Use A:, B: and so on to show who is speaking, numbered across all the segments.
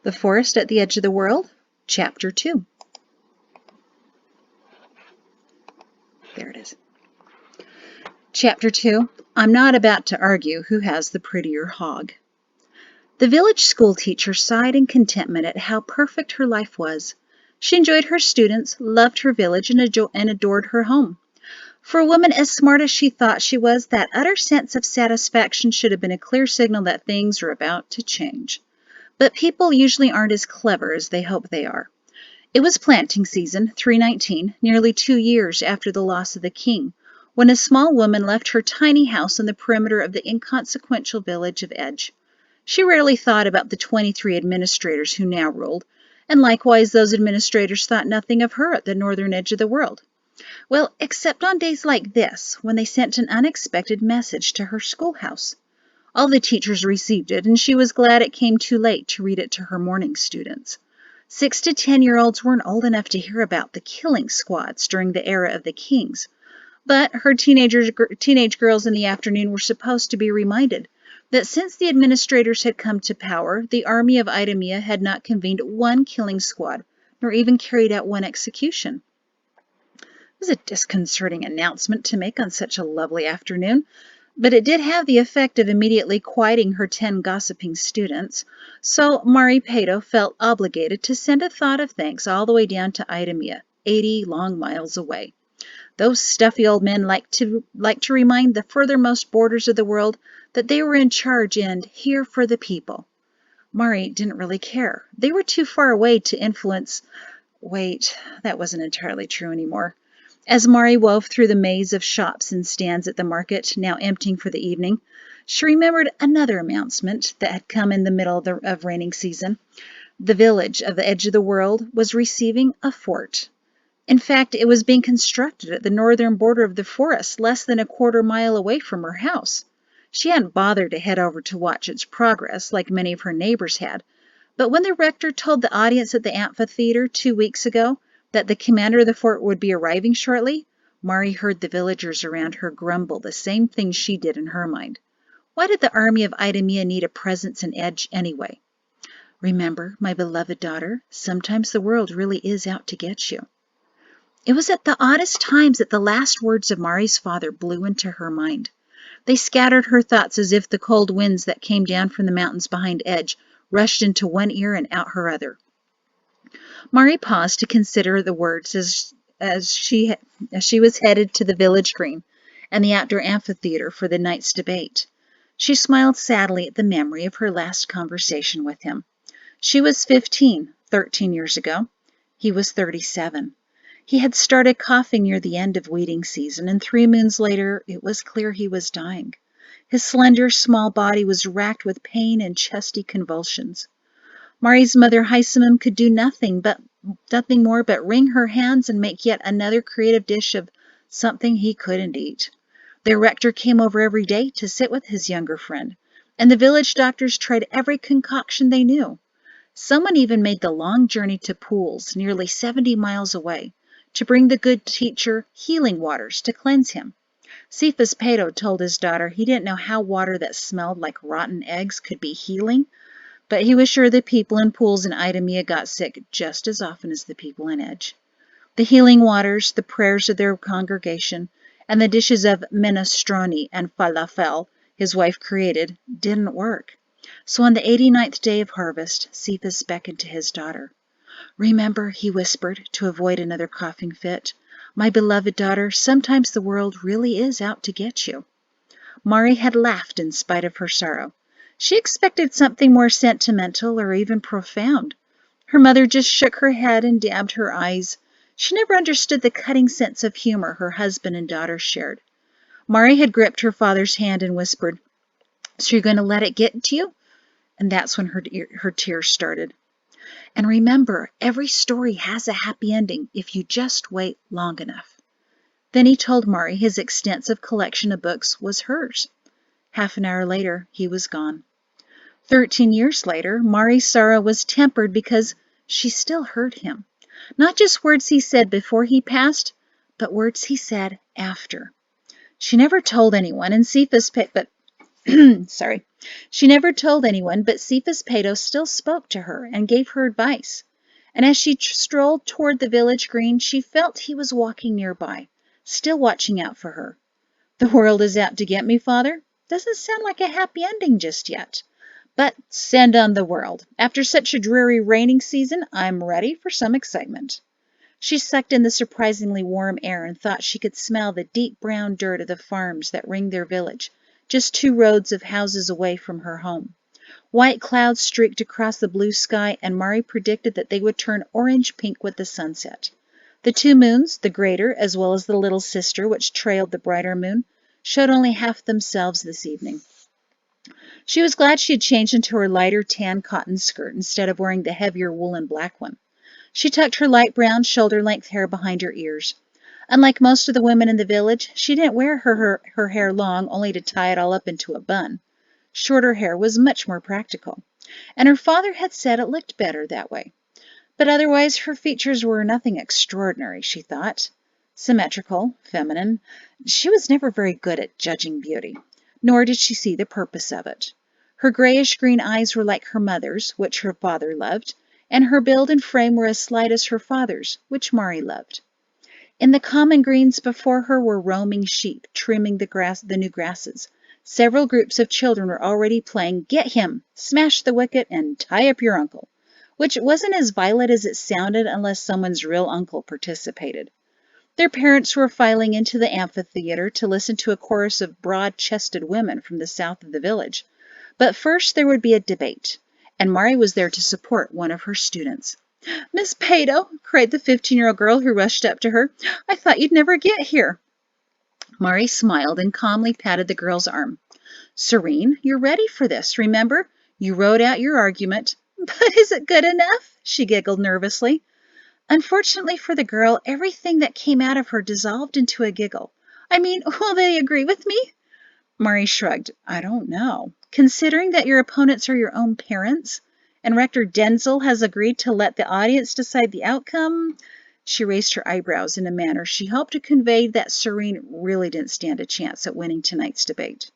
A: The Forest at the Edge of the World, Chapter 2. There it is. Chapter 2. I'm not about to argue who has the prettier hog. The village school teacher sighed in contentment at how perfect her life was. She enjoyed her students, loved her village, and adored her home. For a woman as smart as she thought she was, that utter sense of satisfaction should have been a clear signal that things are about to change. But people usually aren't as clever as they hope they are. It was planting season, 319, nearly 2 years after the loss of the king, when a small woman left her tiny house on the perimeter of the inconsequential village of Edge. She rarely thought about the 23 administrators who now ruled, and likewise those administrators thought nothing of her at the northern edge of the world. Well, except on days like this, when they sent an unexpected message to her schoolhouse. All the teachers received it, and she was glad it came too late to read it to her morning students. 6 to 10-year-olds weren't old enough to hear about the killing squads during the era of the kings, but her teenage girls in the afternoon were supposed to be reminded that since the administrators had come to power, the army of Idumea had not convened one killing squad, nor even carried out one execution. It was a disconcerting announcement to make on such a lovely afternoon, but it did have the effect of immediately quieting her 10 gossiping students, so Mari Pato felt obligated to send a thought of thanks all the way down to Idumea, 80 long miles away. Those stuffy old men like to remind the furthermost borders of the world that they were in charge and here for the people. Mari didn't really care. They were too far away to influence. Wait, that wasn't entirely true anymore. As Mari wove through the maze of shops and stands at the market, now emptying for the evening, she remembered another announcement that had come in the middle of raining season. The village of the edge of the world was receiving a fort. In fact, it was being constructed at the northern border of the forest, less than a quarter mile away from her house. She hadn't bothered to head over to watch its progress like many of her neighbors had, but when the rector told the audience at the amphitheater 2 weeks ago that the commander of the fort would be arriving shortly, Mari heard the villagers around her grumble the same thing she did in her mind. Why did the army of Idumea need a presence in Edge anyway? Remember, my beloved daughter, sometimes the world really is out to get you. It was at the oddest times that the last words of Mari's father blew into her mind. They scattered her thoughts as if the cold winds that came down from the mountains behind Edge rushed into one ear and out her other. Mari paused to consider the words as she was headed to the village green and the outdoor amphitheater for the night's debate. She smiled sadly at the memory of her last conversation with him. She was 15, 13 years ago. He was 37. He had started coughing near the end of weeding season, and 3 moons later it was clear he was dying. His slender, small body was racked with pain and chesty convulsions. Mari's mother, Hysamum, could do nothing more but wring her hands and make yet another creative dish of something he couldn't eat. The rector came over every day to sit with his younger friend, and the village doctors tried every concoction they knew. Someone even made the long journey to pools, nearly 70 miles away, to bring the good teacher healing waters to cleanse him. Cephas Pato told his daughter he didn't know how water that smelled like rotten eggs could be healing, but he was sure the people in pools in Idumea got sick just as often as the people in Edge. The healing waters, the prayers of their congregation, and the dishes of minestrone and falafel his wife created didn't work. So on the 89th day of harvest, Cephas beckoned to his daughter. Remember, he whispered, to avoid another coughing fit, my beloved daughter, sometimes the world really is out to get you. Mari had laughed in spite of her sorrow. She expected something more sentimental or even profound. Her mother just shook her head and dabbed her eyes. She never understood the cutting sense of humor her husband and daughter shared. Mari had gripped her father's hand and whispered, so you're going to let it get to you? And that's when her tears started. And remember, every story has a happy ending if you just wait long enough. Then he told Mari his extensive collection of books was hers. Half an hour later, he was gone. 13 years later, Mari's sorrow was tempered because she still heard him. Not just words he said before he passed, but words he said after. She never told anyone, and Cephas Sorry. She never told anyone, but Cephas Pato still spoke to her and gave her advice. And as she strolled toward the village green, she felt he was walking nearby, still watching out for her. The world is out to get me, Father. Doesn't sound like a happy ending just yet. But send on the world. After such a dreary raining season, I'm ready for some excitement. She sucked in the surprisingly warm air and thought she could smell the deep brown dirt of the farms that ringed their village, just 2 rows of houses away from her home. White clouds streaked across the blue sky, and Mari predicted that they would turn orange-pink with the sunset. The 2 moons, the greater as well as the little sister, which trailed the brighter moon, showed only half themselves this evening. She was glad she had changed into her lighter tan cotton skirt instead of wearing the heavier woolen black one. She tucked her light brown shoulder-length hair behind her ears. Unlike most of the women in the village, she didn't wear her hair long only to tie it all up into a bun. Shorter hair was much more practical, and her father had said it looked better that way. But otherwise her features were nothing extraordinary, she thought. Symmetrical, feminine. She was never very good at judging beauty, nor did she see the purpose of it. Her grayish-green eyes were like her mother's, which her father loved, and her build and frame were as slight as her father's, which Mari loved. In the common greens before her were roaming sheep, trimming the new grasses. Several groups of children were already playing Get Him, Smash the Wicket, and Tie Up Your Uncle, which wasn't as violent as it sounded unless someone's real uncle participated. Their parents were filing into the amphitheater to listen to a chorus of broad-chested women from the south of the village. But first there would be a debate, and Mari was there to support one of her students. "Miss Pato," cried the 15-year-old girl who rushed up to her, "I thought you'd never get here." Mari smiled and calmly patted the girl's arm. "Serene, you're ready for this, remember? You wrote out your argument." "But is it good enough?" she giggled nervously. Unfortunately for the girl, everything that came out of her dissolved into a giggle. "I mean, will they agree with me?" Mari shrugged. "I don't know. Considering that your opponents are your own parents, and Rector Denzel has agreed to let the audience decide the outcome." She raised her eyebrows in a manner she hoped to convey that Serene really didn't stand a chance at winning tonight's debate.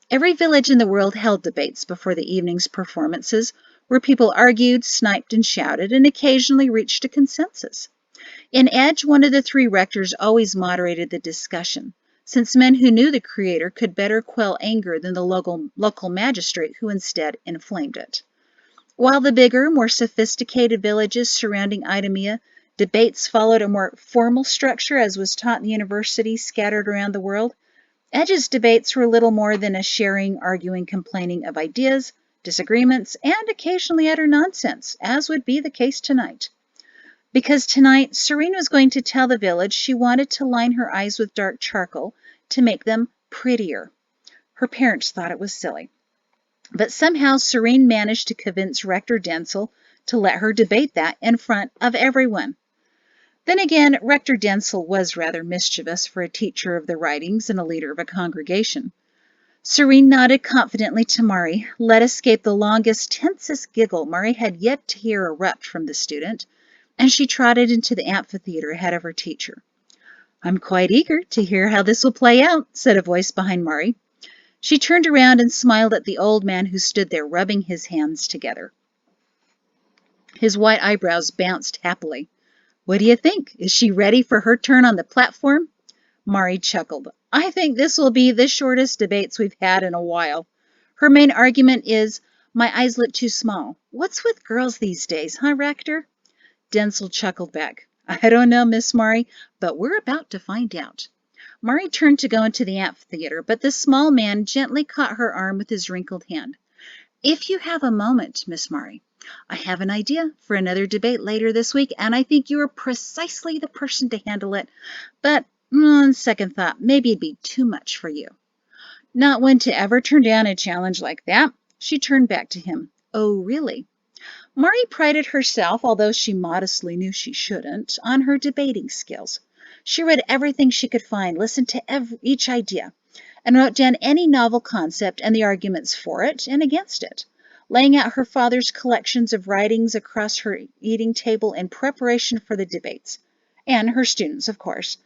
A: Every village in the world held debates before the evening's performances, where people argued, sniped, and shouted, and occasionally reached a consensus. In Edge, one of the 3 rectors always moderated the discussion, since men who knew the Creator could better quell anger than the local magistrate who instead inflamed it. While the bigger, more sophisticated villages surrounding Idumea, debates followed a more formal structure as was taught in universities scattered around the world, Edge's debates were little more than a sharing, arguing, complaining of ideas, disagreements, and occasionally utter nonsense, as would be the case tonight. Because tonight, Serene was going to tell the village she wanted to line her eyes with dark charcoal to make them prettier. Her parents thought it was silly. But somehow Serene managed to convince Rector Denzel to let her debate that in front of everyone. Then again, Rector Denzel was rather mischievous for a teacher of the writings and a leader of a congregation. Serene nodded confidently to Mari, let escape the longest, tensest giggle Mari had yet to hear erupt from the student, and she trotted into the amphitheater ahead of her teacher. "I'm quite eager to hear how this will play out," said a voice behind Mari. She turned around and smiled at the old man who stood there rubbing his hands together. His white eyebrows bounced happily. "What do you think? Is she ready for her turn on the platform?" Mari chuckled. "I think this will be the shortest debates we've had in a while. Her main argument is, my eyes look too small. What's with girls these days, huh, Rector?" Denzel chuckled back. "I don't know, Miss Mari, but we're about to find out." Mari turned to go into the amphitheater, but the small man gently caught her arm with his wrinkled hand. "If you have a moment, Miss Mari, I have an idea for another debate later this week, and I think you are precisely the person to handle it. But on second thought, maybe it'd be too much for you." Not one to ever turn down a challenge like that, she turned back to him. "Oh, really?" Mari prided herself, although she modestly knew she shouldn't, on her debating skills. She read everything she could find, listened to each idea, and wrote down any novel concept and the arguments for it and against it, laying out her father's collections of writings across her eating table in preparation for the debates, and her students, of course.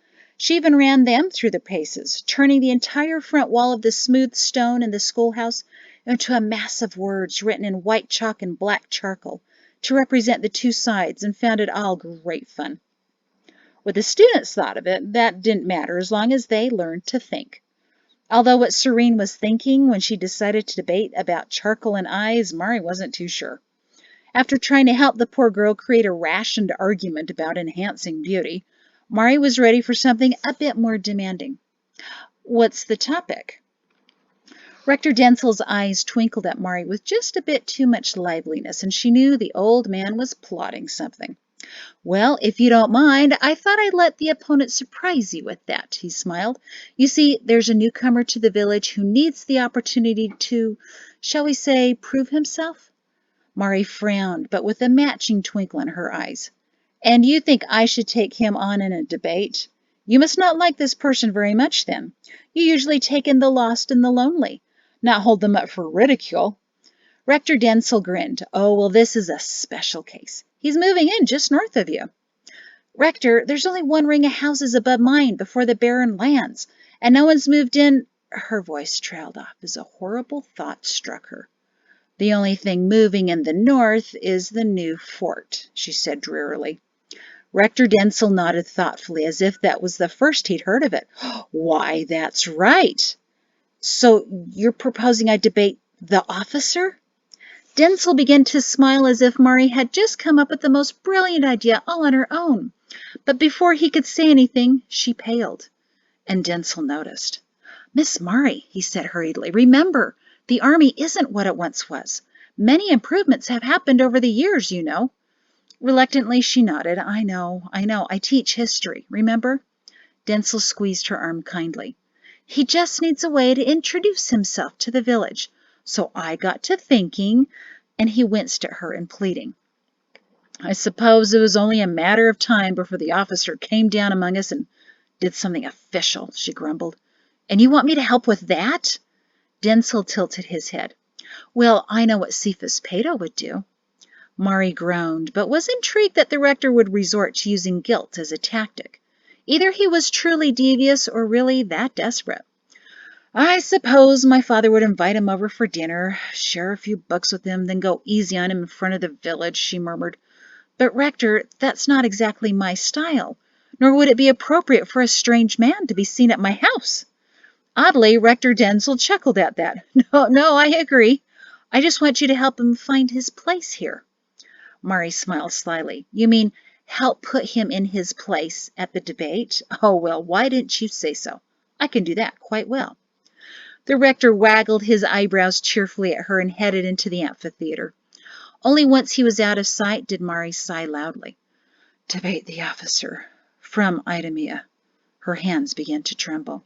A: She even ran them through the paces, turning the entire front wall of the smooth stone in the schoolhouse into a mass of words written in white chalk and black charcoal to represent the two sides, and found it all great fun. What the students thought of it, that didn't matter as long as they learned to think. Although what Serene was thinking when she decided to debate about charcoal and eyes, Mari wasn't too sure. After trying to help the poor girl create a rationed argument about enhancing beauty, Mari was ready for something a bit more demanding. What's the topic? Rector Densel's eyes twinkled at Mari with just a bit too much liveliness, and she knew the old man was plotting something. Well, if you don't mind, I thought I'd let the opponent surprise you with that, he smiled. You see, there's a newcomer to the village who needs the opportunity to, shall we say, prove himself? Mari frowned, but with a matching twinkle in her eyes. And you think I should take him on in a debate? You must not like this person very much, then. You usually take in the lost and the lonely, not hold them up for ridicule. Rector Densel grinned. Oh, well, this is a special case. He's moving in just north of you. Rector, there's only one ring of houses above mine before the barren lands, and no one's moved in. Her voice trailed off as a horrible thought struck her. The only thing moving in the north is the new fort, she said drearily. Rector Densel nodded thoughtfully, as if that was the first he'd heard of it. Why, that's right. So you're proposing I debate the officer? Densel began to smile as if Mari had just come up with the most brilliant idea all on her own. But before he could say anything, she paled, and Densel noticed. Miss Mari, he said hurriedly, remember, the army isn't what it once was. Many improvements have happened over the years, you know. Reluctantly, she nodded. I know. I teach history, remember? Densel squeezed her arm kindly. He just needs a way to introduce himself to the village. So I got to thinking, and he winced at her in pleading. I suppose it was only a matter of time before the officer came down among us and did something official, she grumbled. And you want me to help with that? Densel tilted his head. Well, I know what Cephas Pato would do. Mari groaned, but was intrigued that the rector would resort to using guilt as a tactic. Either he was truly devious or really that desperate. I suppose my father would invite him over for dinner, share a few books with him, then go easy on him in front of the village, she murmured. But, Rector, that's not exactly my style, nor would it be appropriate for a strange man to be seen at my house. Oddly, Rector Densel chuckled at that. No, I agree. I just want you to help him find his place here. Mari smiled slyly. You mean help put him in his place at the debate? Oh, well, why didn't you say so? I can do that quite well. The rector waggled his eyebrows cheerfully at her and headed into the amphitheater. Only once he was out of sight did Mari sigh loudly. Debate the officer. From Idemia. Her hands began to tremble.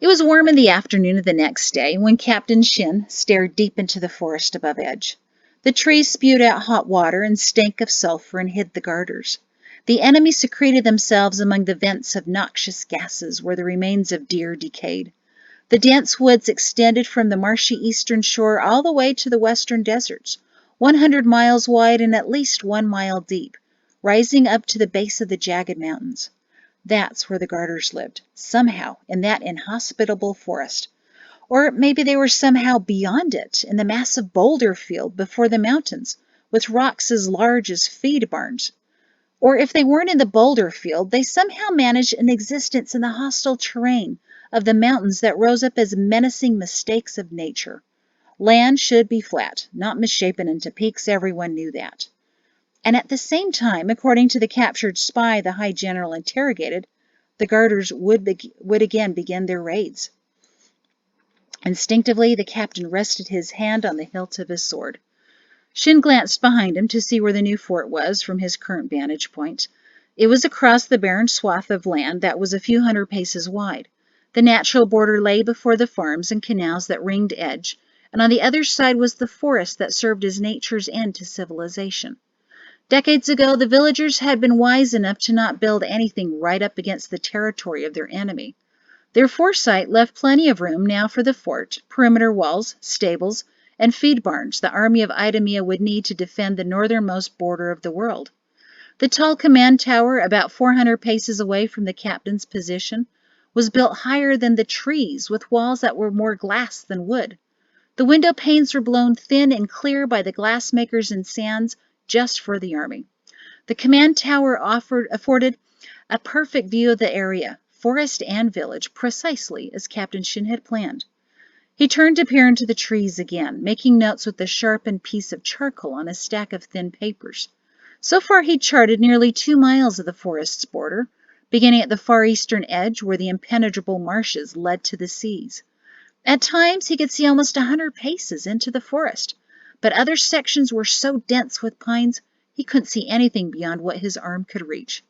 A: It was warm in the afternoon of the next day when Captain Shin stared deep into the forest above Edge. The trees spewed out hot water and stank of sulfur and hid the garters. The enemy secreted themselves among the vents of noxious gases where the remains of deer decayed. The dense woods extended from the marshy eastern shore all the way to the western deserts, 100 miles wide and at least 1 mile deep, rising up to the base of the jagged mountains. That's where the garters lived, somehow, in that inhospitable forest. Or maybe they were somehow beyond it, in the massive boulder field before the mountains, with rocks as large as feed barns. Or if they weren't in the boulder field, they somehow managed an existence in the hostile terrain of the mountains that rose up as menacing mistakes of nature. Land should be flat, not misshapen into peaks, everyone knew that. And at the same time, according to the captured spy the High General interrogated, the garters would again begin their raids. Instinctively, the captain rested his hand on the hilt of his sword. Shin glanced behind him to see where the new fort was from his current vantage point. It was across the barren swath of land that was a few hundred paces wide. The natural border lay before the farms and canals that ringed Edge, and on the other side was the forest that served as nature's end to civilization. Decades ago, the villagers had been wise enough to not build anything right up against the territory of their enemy. Their foresight left plenty of room now for the fort, perimeter walls, stables, and feed barns the army of Idemia would need to defend the northernmost border of the world. The tall command tower, about 400 paces away from the captain's position, was built higher than the trees, with walls that were more glass than wood. The window panes were blown thin and clear by the glassmakers in Sands just for the army. The command tower afforded a perfect view of the area, forest and village, precisely as Captain Shin had planned. He turned to peer into the trees again, making notes with a sharpened piece of charcoal on a stack of thin papers. So far he'd charted nearly 2 miles of the forest's border, beginning at the far eastern edge where the impenetrable marshes led to the seas. At times he could see almost 100 paces into the forest, but other sections were so dense with pines he couldn't see anything beyond what his arm could reach.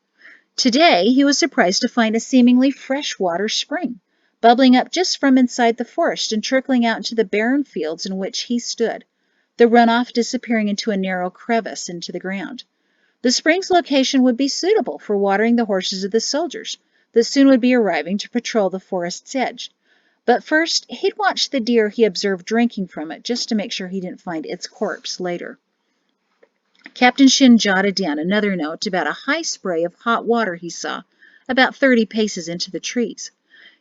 A: Today he was surprised to find a seemingly freshwater spring, bubbling up just from inside the forest and trickling out into the barren fields in which he stood, the runoff disappearing into a narrow crevice into the ground. The spring's location would be suitable for watering the horses of the soldiers that soon would be arriving to patrol the forest's edge. But first, he'd watch the deer he observed drinking from it just to make sure he didn't find its corpse later. Captain Shin jotted down another note about a high spray of hot water he saw about 30 paces into the trees.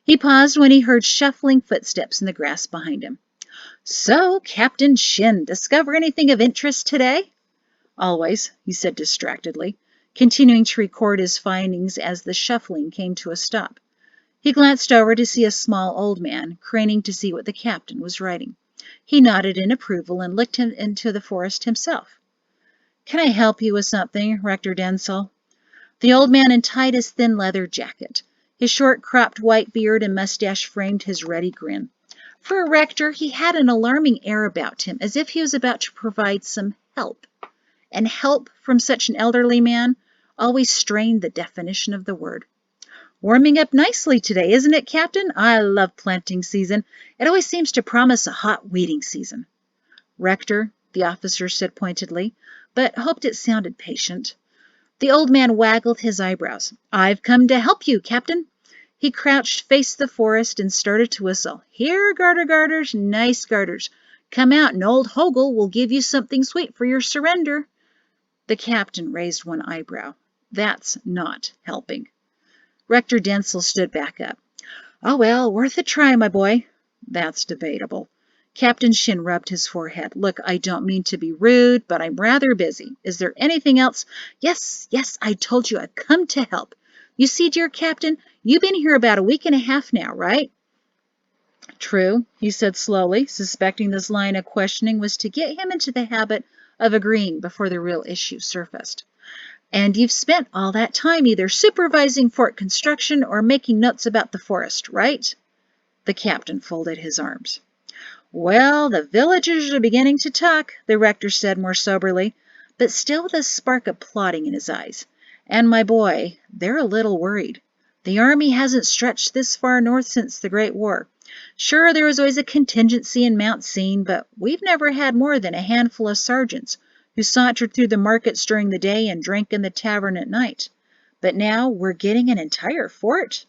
A: He paused when he heard shuffling footsteps in the grass behind him. "So, Captain Shin, discover anything of interest today?" "Always," he said distractedly, continuing to record his findings as the shuffling came to a stop. He glanced over to see a small old man, craning to see what the captain was writing. He nodded in approval and looked into the forest himself. "Can I help you with something, Rector Densel?" The old man untied his thin leather jacket. His short cropped white beard and mustache framed his ready grin. For a rector, he had an alarming air about him, as if he was about to provide some help. And help from such an elderly man always strained the definition of the word. "Warming up nicely today, isn't it, Captain? I love planting season. It always seems to promise a hot weeding season." "Rector," the officer said pointedly, but hoped it sounded patient. The old man waggled his eyebrows. "I've come to help you, Captain." He crouched, faced the forest, and started to whistle. "Here, garters, nice garters. Come out and old Hogel will give you something sweet for your surrender." The captain raised one eyebrow. "That's not helping." Rector Densel stood back up. "Oh, well, worth a try, my boy." "That's debatable." Captain Shin rubbed his forehead. "Look, I don't mean to be rude, but I'm rather busy. Is there anything else?" Yes, I told you I've come to help. You see, dear Captain, you've been here about a week and a half now, right?" "True," he said slowly, suspecting this line of questioning was to get him into the habit of agreeing before the real issue surfaced. "And you've spent all that time either supervising fort construction or making notes about the forest, right?" The captain folded his arms. "Well, the villagers are beginning to talk," the rector said more soberly, but still with a spark of plotting in his eyes. "And, my boy, they're a little worried. The army hasn't stretched this far north since the Great War. Sure, there was always a contingency in Mount Seine, but we've never had more than a handful of sergeants who sauntered through the markets during the day and drank in the tavern at night. But now we're getting an entire fort."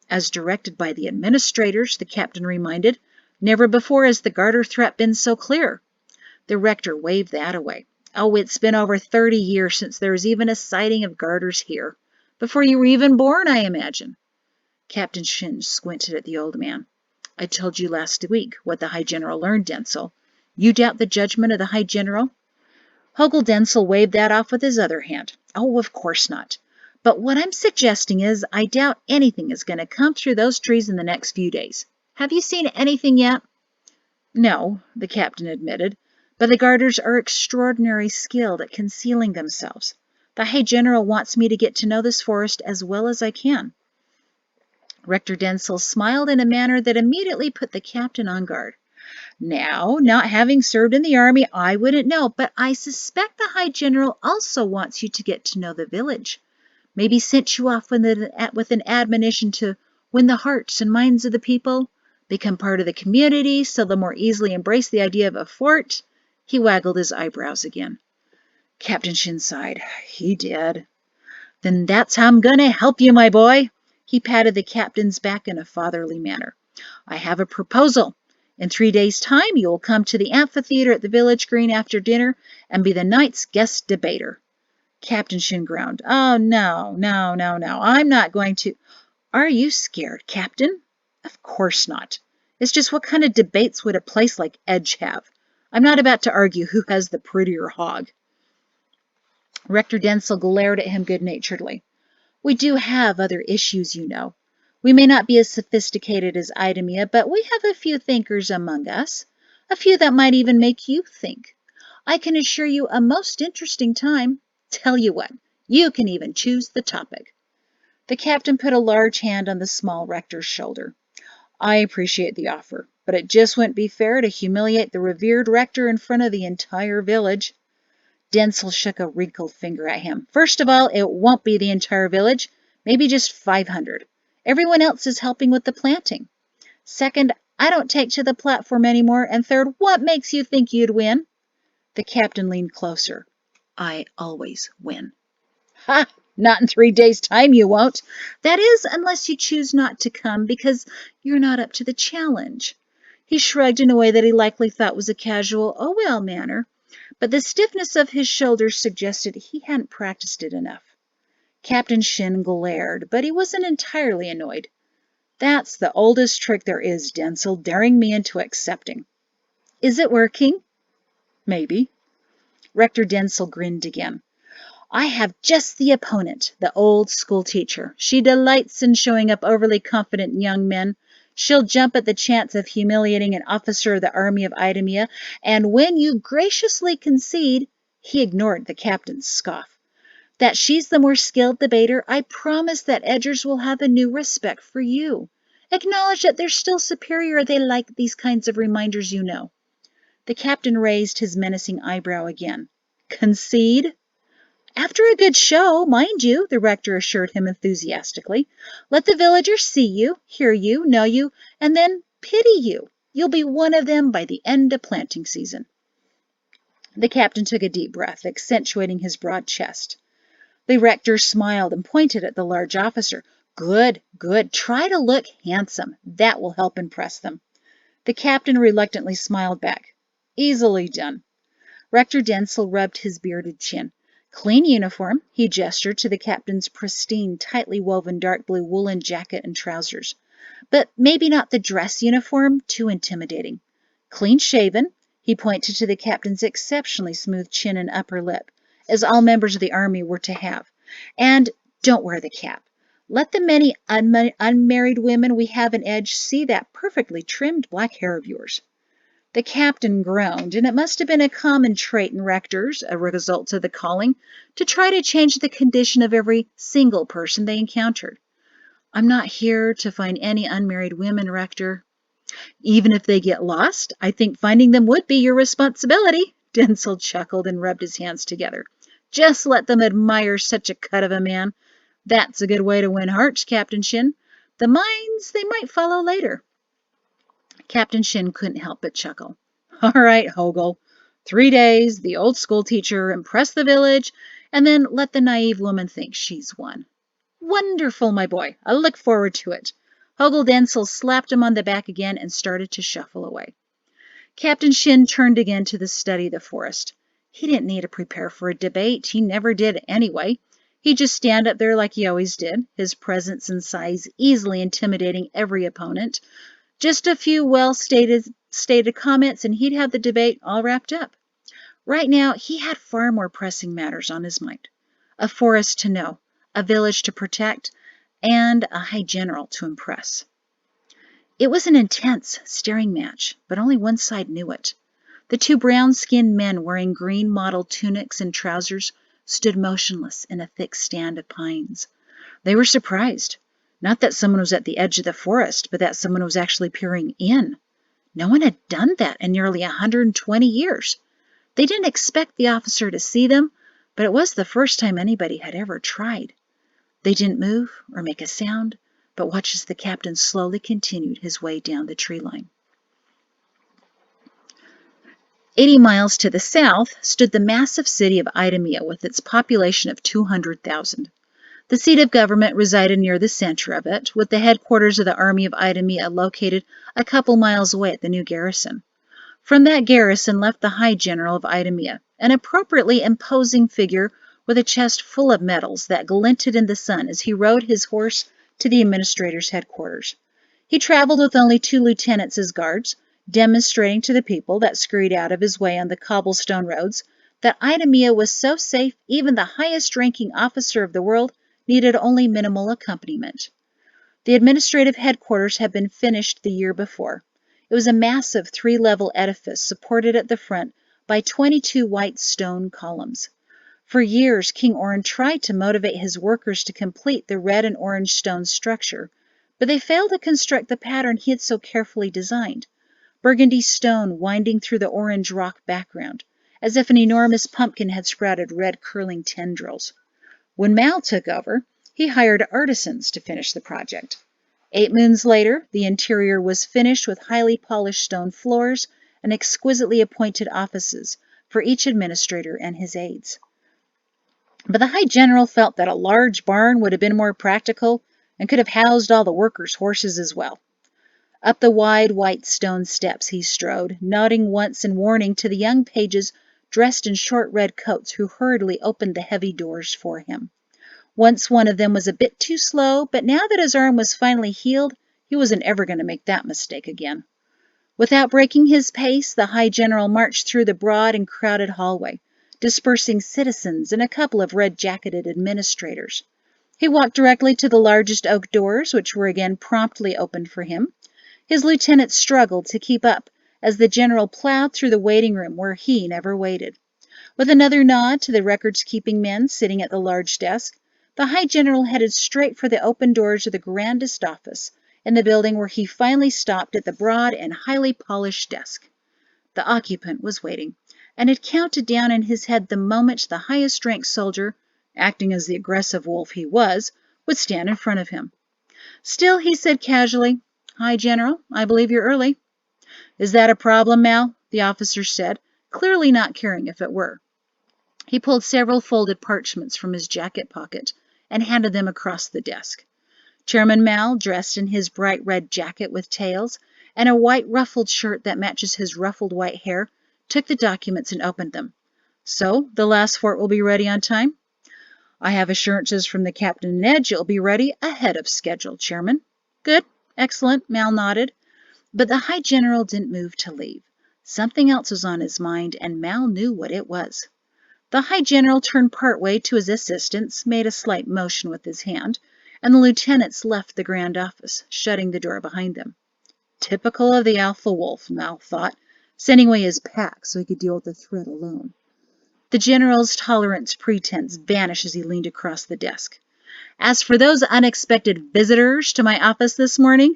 A: "As directed by the administrators," the captain reminded. "Never before has the garter threat been so clear." The rector waved that away. "Oh, it's been over 30 years since there was even a sighting of garters here. Before you were even born, I imagine." Captain Shin squinted at the old man. "I told you last week what the High General learned, Densel. You doubt the judgment of the High General?" Hogel Densel waved that off with his other hand. "Oh, of course not. But what I'm suggesting is I doubt anything is going to come through those trees in the next few days. Have you seen anything yet?" "No," the captain admitted, "but the garters are extraordinarily skilled at concealing themselves. The High General wants me to get to know this forest as well as I can." Rector Densel smiled in a manner that immediately put the captain on guard. "Now, not having served in the army, I wouldn't know, but I suspect the High General also wants you to get to know the village. Maybe sent you off with an admonition to win the hearts and minds of the people, become part of the community so they'll more easily embrace the idea of a fort." He waggled his eyebrows again. Captain Shin sighed. "He did." "Then that's how I'm going to help you, my boy." He patted the captain's back in a fatherly manner. "I have a proposal. In 3 days' time, you will come to the amphitheater at the village green after dinner and be the night's guest debater." Captain Shin groaned. Oh, no, no, no, no. I'm not going to. Are you scared, Captain? Of course not. It's just what kind of debates would a place like Edge have? I'm not about to argue who has the prettier hog. Rector Densel glared at him good-naturedly. We do have other issues, you know. We may not be as sophisticated as Idemia, but we have a few thinkers among us. A few that might even make you think. I can assure you a most interesting time. Tell you what, you can even choose the topic. The captain put a large hand on the small rector's shoulder. I appreciate the offer, but it just wouldn't be fair to humiliate the revered rector in front of the entire village. Densel shook a wrinkled finger at him. First of all, it won't be the entire village, maybe just 500. Everyone else is helping with the planting. Second, I don't take to the platform anymore. And third, what makes you think you'd win? The captain leaned closer. I always win. Ha! Not in 3 days' time you won't. That is, unless you choose not to come because you're not up to the challenge. He shrugged in a way that he likely thought was a casual, oh well manner, but the stiffness of his shoulders suggested he hadn't practiced it enough. Captain Shin glared, but he wasn't entirely annoyed. That's the oldest trick there is, Densel, daring me into accepting. Is it working? Maybe. Rector Densel grinned again. I have just the opponent, the old school teacher. She delights in showing up overly confident young men. She'll jump at the chance of humiliating an officer of the army of Idemia, and when you graciously concede, he ignored the captain's scoff, that she's the more skilled debater, I promise that Edgers will have a new respect for you. Acknowledge that they're still superior. They like these kinds of reminders, you know. The captain raised his menacing eyebrow again. Concede? After a good show, mind you, the rector assured him enthusiastically. Let the villagers see you, hear you, know you, and then pity you. You'll be one of them by the end of planting season. The captain took a deep breath, accentuating his broad chest. The rector smiled and pointed at the large officer. Good, good. Try to look handsome. That will help impress them. The captain reluctantly smiled back. Easily done. Rector Densel rubbed his bearded chin. Clean uniform, he gestured to the captain's pristine, tightly woven dark blue woolen jacket and trousers. But maybe not the dress uniform, too intimidating. Clean shaven, he pointed to the captain's exceptionally smooth chin and upper lip, as all members of the army were to have. And don't wear the cap. Let the many unmarried women we have in Edge see that perfectly trimmed black hair of yours. The captain groaned, and it must have been a common trait in rectors, a result of the calling, to try to change the condition of every single person they encountered. I'm not here to find any unmarried women, Rector. Even if they get lost, I think finding them would be your responsibility. Densel chuckled and rubbed his hands together. Just let them admire such a cut of a man. That's a good way to win hearts, Captain Shin. The minds, they might follow later. Captain Shin couldn't help but chuckle. All right, Hogel. 3 days, the old school teacher, impress the village, and then let the naive woman think she's won. Wonderful, my boy. I look forward to it. Hogel Densel slapped him on the back again and started to shuffle away. Captain Shin turned again to the study of the forest. He didn't need to prepare for a debate. He never did anyway. He'd just stand up there like he always did, his presence and size easily intimidating every opponent. Just a few well-stated comments, and he'd have the debate all wrapped up. Right now, he had far more pressing matters on his mind. A forest to know, a village to protect, and a high general to impress. It was an intense staring match, but only one side knew it. The two brown-skinned men wearing green mottled tunics and trousers stood motionless in a thick stand of pines. They were surprised. Not that someone was at the edge of the forest, but that someone was actually peering in. No one had done that in nearly 120 years. They didn't expect the officer to see them, but it was the first time anybody had ever tried. They didn't move or make a sound, but watched as the captain slowly continued his way down the tree line. 80 miles to the south stood the massive city of Idemia with its population of 200,000. The seat of government resided near the center of it, with the headquarters of the army of Idemia located a couple miles away at the new garrison. From that garrison left the high general of Idemia, an appropriately imposing figure with a chest full of medals that glinted in the sun as he rode his horse to the administrator's headquarters. He traveled with only 2 lieutenants as guards, demonstrating to the people that scurried out of his way on the cobblestone roads that Idemia was so safe even the highest-ranking officer of the world needed only minimal accompaniment. The administrative headquarters had been finished the year before. It was a massive 3-level edifice supported at the front by 22 white stone columns. For years, King Orrin tried to motivate his workers to complete the red and orange stone structure, but they failed to construct the pattern he had so carefully designed. Burgundy stone winding through the orange rock background, as if an enormous pumpkin had sprouted red curling tendrils. When Mal took over, he hired artisans to finish the project. 8 moons later, the interior was finished with highly polished stone floors and exquisitely appointed offices for each administrator and his aides. But the High General felt that a large barn would have been more practical and could have housed all the workers' horses as well. Up the wide white stone steps he strode, nodding once in warning to the young pages dressed in short red coats who hurriedly opened the heavy doors for him. Once one of them was a bit too slow, but now that his arm was finally healed, he wasn't ever going to make that mistake again. Without breaking his pace, the High General marched through the broad and crowded hallway, dispersing citizens and a couple of red-jacketed administrators. He walked directly to the largest oak doors, which were again promptly opened for him. His lieutenants struggled to keep up as the general plowed through the waiting room where he never waited. With another nod to the records-keeping men sitting at the large desk, the High General headed straight for the open doors of the grandest office in the building, where he finally stopped at the broad and highly polished desk. The occupant was waiting, and had counted down in his head the moment the highest-ranked soldier, acting as the aggressive wolf he was, would stand in front of him. Still, he said casually, "High General, I believe you're early." "Is that a problem, Mal?" the officer said, clearly not caring if it were. He pulled several folded parchments from his jacket pocket and handed them across the desk. Chairman Mal, dressed in his bright red jacket with tails and a white ruffled shirt that matches his ruffled white hair, took the documents and opened them. "So, the last fort will be ready on time?" "I have assurances from the captain and Edge it'll be ready ahead of schedule, Chairman." "Good. Excellent," Mal nodded. But the High General didn't move to leave. Something else was on his mind, and Mal knew what it was. The High General turned partway to his assistants, made a slight motion with his hand, and the lieutenants left the grand office, shutting the door behind them. Typical of the alpha wolf, Mal thought, sending away his pack so he could deal with the threat alone. The general's tolerance pretense vanished as he leaned across the desk. "As for those unexpected visitors to my office this morning—"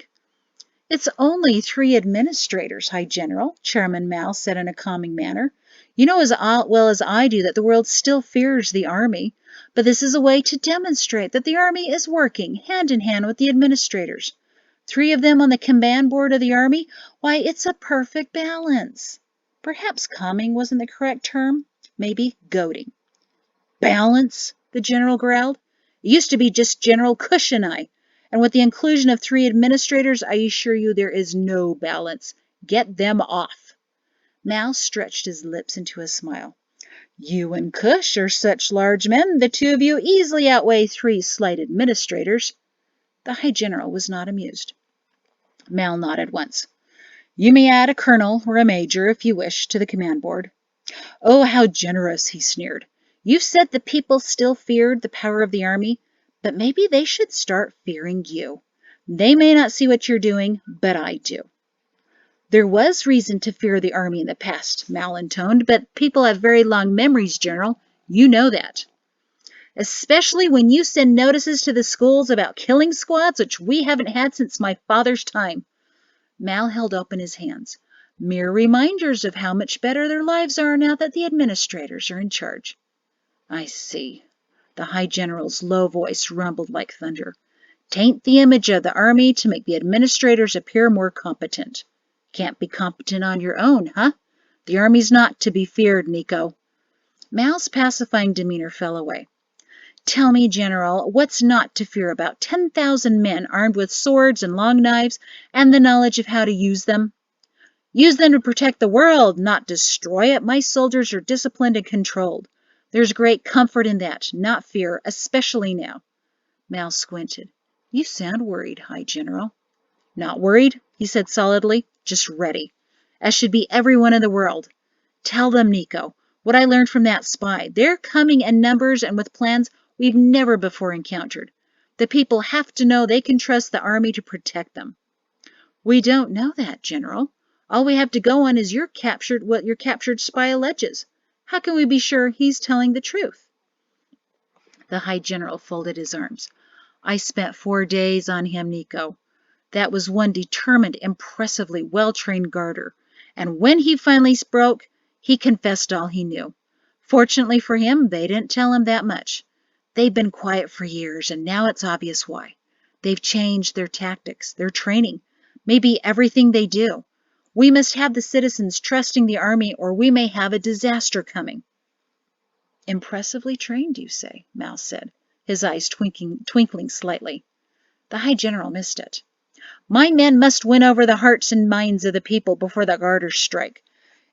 A: "It's only 3 administrators, High General," Chairman Mal said in a calming manner. "You know as well as I do that the world still fears the Army, but this is a way to demonstrate that the Army is working hand in hand with the administrators. 3 of them on the command board of the Army, why, it's a perfect balance." Perhaps calming wasn't the correct term, maybe goading. "Balance?" the general growled. "It used to be just General Cush and I. And with the inclusion of 3 administrators, I assure you there is no balance. Get them off." Mal stretched his lips into a smile. "You and Cush are such large men, the 2 of you easily outweigh 3 slight administrators." The High General was not amused. Mal nodded once. "You may add a colonel or a major, if you wish, to the command board." "Oh, how generous," he sneered. "You said the people still feared the power of the Army, but maybe they should start fearing you. They may not see what you're doing, but I do." "There was reason to fear the Army in the past," Mal intoned, "but people have very long memories, General. You know that." "Especially when you send notices to the schools about killing squads, which we haven't had since my father's time." Mal held open his hands. "Mere reminders of how much better their lives are now that the administrators are in charge." "I see." The High General's low voice rumbled like thunder. "'Tain't the image of the Army to make the administrators appear more competent. Can't be competent on your own, huh? The Army's not to be feared, Nico." Mal's pacifying demeanor fell away. "Tell me, General, what's not to fear about 10,000 men armed with swords and long knives and the knowledge of how to use them?" "Use them to protect the world, not destroy it. My soldiers are disciplined and controlled. There's great comfort in that, not fear, especially now. Mal squinted. You sound worried, High General. Not worried, he said solidly, just ready, as should be everyone in the world. Tell them, Nico, what I learned from that spy. They're coming in numbers and with plans we've never before encountered. The people have to know they can trust the army to protect them. We don't know that, General. All we have to go on is what your captured spy alleges. How can we be sure he's telling the truth? The High General folded his arms. I spent 4 days on him, Nico. That was one determined, impressively well-trained guarder. And when he finally spoke, he confessed all he knew. Fortunately for him, they didn't tell him that much. They've been quiet for years, and now it's obvious why. They've changed their tactics, their training, maybe everything they do. We must have the citizens trusting the army, or we may have a disaster coming. Impressively trained, you say, Mal said, his eyes twinkling slightly. The High General missed it. My men must win over the hearts and minds of the people before the Garters strike.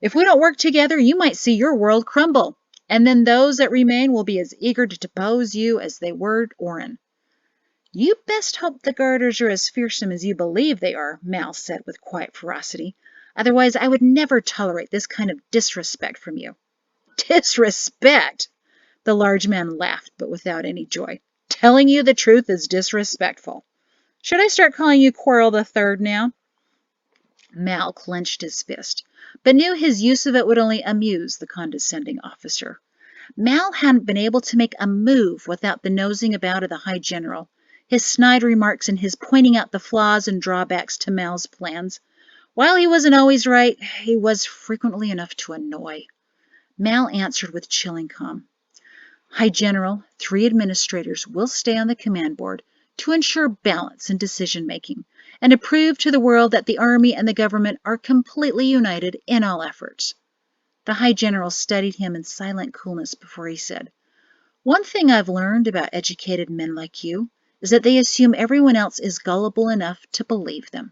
A: If we don't work together, you might see your world crumble, and then those that remain will be as eager to depose you as they were Orin. You best hope the Garters are as fearsome as you believe they are, Mal said with quiet ferocity. Otherwise, I would never tolerate this kind of disrespect from you. Disrespect? The large man laughed, but without any joy. Telling you the truth is disrespectful. Should I start calling you Quarrel the Third now? Mal clenched his fist, but knew his use of it would only amuse the condescending officer. Mal hadn't been able to make a move without the nosing about of the High General, his snide remarks and his pointing out the flaws and drawbacks to Mal's plans. While he wasn't always right, he was frequently enough to annoy. Mal answered with chilling calm. High General, 3 administrators will stay on the command board to ensure balance in decision-making and to prove to the world that the Army and the government are completely united in all efforts. The High General studied him in silent coolness before he said, One thing I've learned about educated men like you is that they assume everyone else is gullible enough to believe them.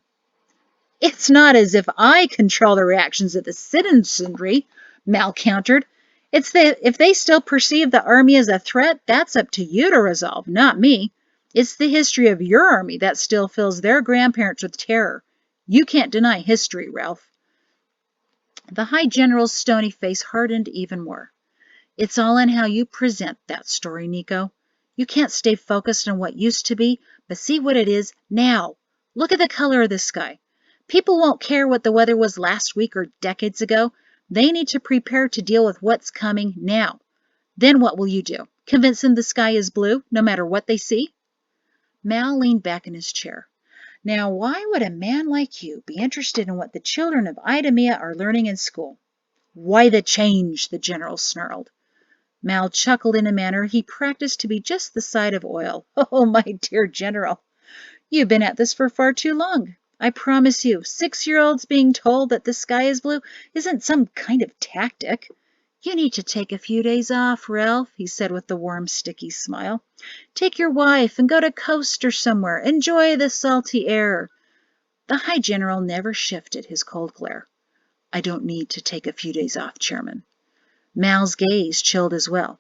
A: It's not as if I control the reactions of the citizenry, Mal countered. It's that if they still perceive the army as a threat, that's up to you to resolve, not me. It's the history of your army that still fills their grandparents with terror. You can't deny history, Ralph. The High General's stony face hardened even more. It's all in how you present that story, Nico. You can't stay focused on what used to be, but see what it is now. Look at the color of the sky. People won't care what the weather was last week or decades ago. They need to prepare to deal with what's coming now. Then what will you do? Convince them the sky is blue, no matter what they see? Mal leaned back in his chair. Now, why would a man like you be interested in what the children of Idemia are learning in school? Why the change? The general snarled. Mal chuckled in a manner he practiced to be just the side of oil. Oh, my dear general, you've been at this for far too long. I promise you, 6-year-olds being told that the sky is blue isn't some kind of tactic. You need to take a few days off, Ralph, he said with a warm, sticky smile. Take your wife and go to coast or somewhere. Enjoy the salty air. The High General never shifted his cold glare. I don't need to take a few days off, Chairman. Mal's gaze chilled as well.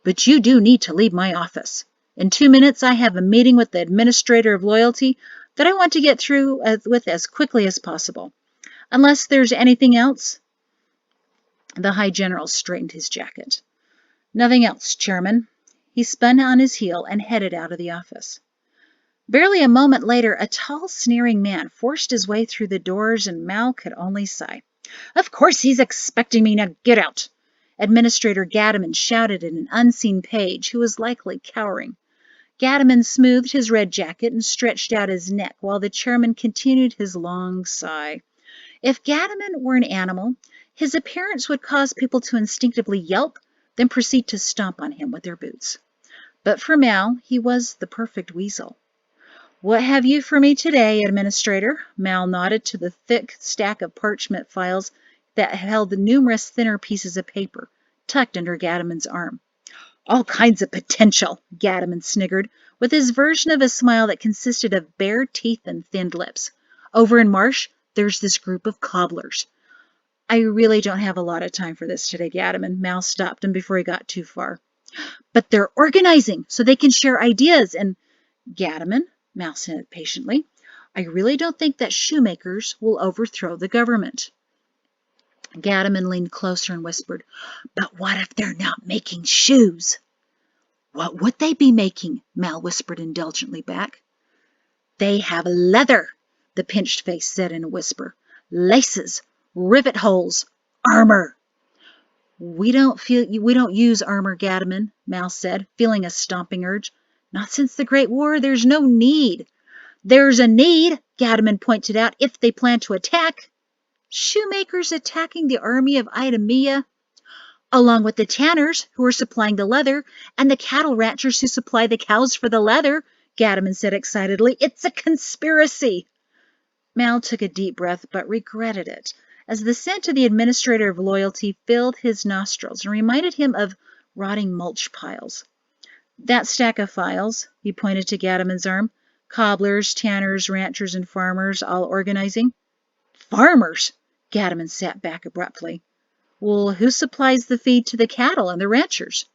A: But you do need to leave my office. In 2 minutes, I have a meeting with the Administrator of Loyalty that I want to get through with as quickly as possible. Unless there's anything else? The High General straightened his jacket. Nothing else, Chairman. He spun on his heel and headed out of the office. Barely a moment later, a tall, sneering man forced his way through the doors, and Mal could only sigh. Of course he's expecting me now. Get out! Administrator Gadaman shouted at an unseen page who was likely cowering. Gadaman smoothed his red jacket and stretched out his neck while the chairman continued his long sigh. If Gadaman were an animal, his appearance would cause people to instinctively yelp, then proceed to stomp on him with their boots. But for Mal, he was the perfect weasel. What have you for me today, Administrator? Mal nodded to the thick stack of parchment files that held the numerous thinner pieces of paper, tucked under Gadaman's arm. All kinds of potential, Gadaman sniggered, with his version of a smile that consisted of bare teeth and thinned lips. Over in Marsh, there's this group of cobblers. I really don't have a lot of time for this today, Gadaman. Mal stopped him before he got too far. But they're organizing so they can share ideas. And Gadaman, Mal said patiently, I really don't think that shoemakers will overthrow the government. Gadaman leaned closer and whispered, but what if they're not making shoes? What would they be making? Mal whispered indulgently back. They have leather, the pinched face said in a whisper. Laces, rivet holes, armor. We don't use armor, Gadaman, Mal said, feeling a stomping urge. Not since the Great War. There's no need. There's a need, Gadaman pointed out, if they plan to attack. Shoemakers attacking the army of Idumea, along with the tanners who are supplying the leather and the cattle ranchers who supply the cows for the leather, Gadaman said excitedly. It's a conspiracy. Mal took a deep breath but regretted it, as the scent of the administrator of loyalty filled his nostrils and reminded him of rotting mulch piles. That stack of files, he pointed to Gadaman's arm, cobblers, tanners, ranchers, and farmers all organizing. Farmers? Gadaman sat back abruptly. Well, who supplies the feed to the cattle and the ranchers?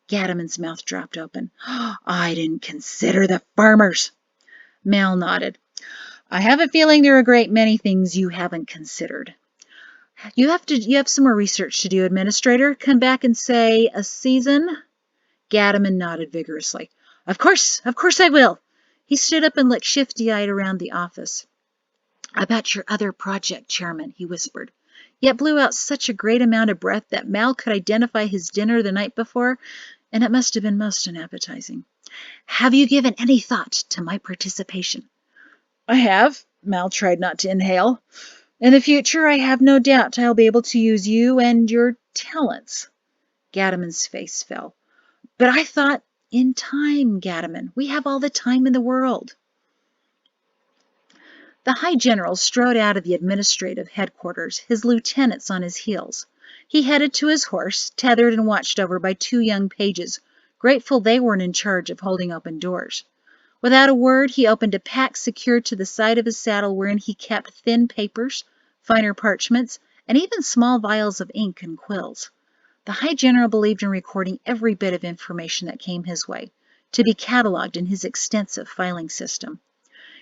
A: Gadaman's mouth dropped open. I didn't consider the farmers. Mal nodded. I have a feeling there are a great many things you haven't considered. You have some more research to do, Administrator. Come back in, say, a season? Gadaman nodded vigorously. Of course I will. He stood up and looked shifty-eyed around the office. About your other project, Chairman, he whispered, yet blew out such a great amount of breath that Mal could identify his dinner the night before, and it must have been most unappetizing. Have you given any thought to my participation? I have. Mal tried not to inhale. In the future, I have no doubt I'll be able to use you and your talents. Gadaman's face fell. But I thought, in time, Gadaman. We have all the time in the world. The High General strode out of the administrative headquarters, his lieutenants on his heels. He headed to his horse, tethered and watched over by two young pages, grateful they weren't in charge of holding open doors. Without a word, he opened a pack secured to the side of his saddle wherein he kept thin papers, finer parchments, and even small vials of ink and quills. The High General believed in recording every bit of information that came his way, to be catalogued in his extensive filing system.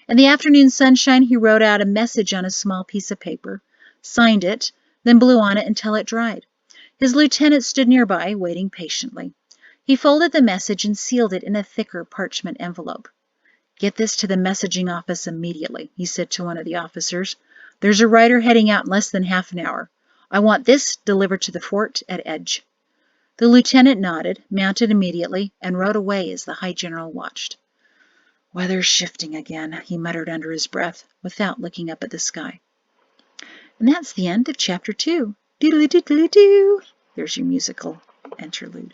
A: In the afternoon sunshine, he wrote out a message on a small piece of paper, signed it, then blew on it until it dried. His lieutenant stood nearby, waiting patiently. He folded the message and sealed it in a thicker parchment envelope. Get this to the messaging office immediately, he said to one of the officers. There's a rider heading out in less than half an hour. I want this delivered to the fort at Edge. The lieutenant nodded, mounted immediately, and rode away as the High General watched. Weather's shifting again, he muttered under his breath, without looking up at the sky. And that's the end of Chapter 2. Doodly-doodly-doo. There's your musical interlude.